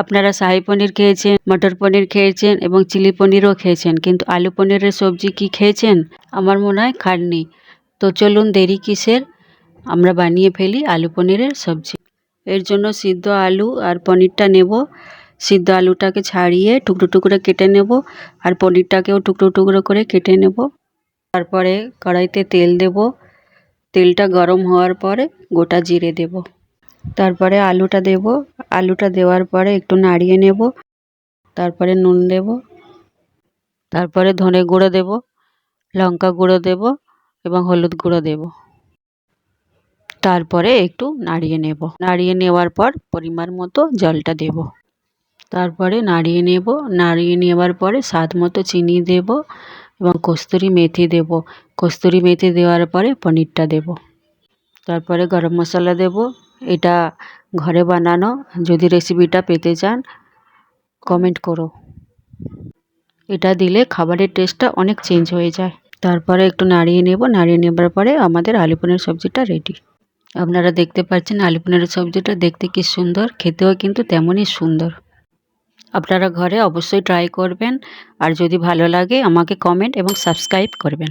আপনারা শাহী পনির খেয়েছেন, মটর পনির খেয়েছেন এবং চিলি পনিরও খেয়েছেন, কিন্তু আলু পনিরের সবজি কি খেয়েছেন? আমার মনে হয় খাননি। তো চলুন দেরি কিসের, আমরা বানিয়ে ফেলি আলু পনিরের সবজি। এর জন্য সিদ্ধ আলু আর পনিরটা নেব। সিদ্ধ আলুটাকে ছাড়িয়ে টুকরো টুকরো কেটে নেব, আর পনিরটাকেও টুকরো টুকরো করে কেটে নেব। তারপরে কড়াইতে তেল দেব। তেলটা গরম হওয়ার পরে গোটা জিরে দেব। তারপরে আলুটা দেব। আলুটা দেওয়ার পরে একটু নাড়িয়ে নেব। তারপরে নুন দেব। তারপরে ধনে গুঁড়ো দেব, লঙ্কা গুঁড়ো দেব এবং হলুদ গুঁড়ো দেব। তারপরে একটু নাড়িয়ে নেব। নাড়িয়ে নেওয়ার পর পরিমাণ মতো জলটা দেব। তারপরে নাড়িয়ে নেব। নাড়িয়ে নেওয়ার পরে স্বাদ মতো চিনি দেব এবং কস্তুরি মেথি দেব। কস্তুরি মেথি দেওয়ার পরে পনিরটা দেব। তারপরে গরম মশলা দেব। এটা ঘরে বানানো। যদি রেসিপিটা পেতে চান কমেন্ট করো। এটা দিলে খাবারের টেস্টটা অনেক চেঞ্জ হয়ে যায়। তারপরে একটু নাড়িয়ে নেব। নাড়িয়ে নেবার পরে আমাদের আলু পনির সবজিটা রেডি। আপনারা দেখতে পাচ্ছেন আলু পনিরের সবজিটা দেখতে কি সুন্দর, খেতেও কিন্তু তেমনই সুন্দর। আপনারা ঘরে অবশ্যই ট্রাই করবেন, আর যদি ভালো লাগে আমাকে কমেন্ট এবং সাবস্ক্রাইব করবেন।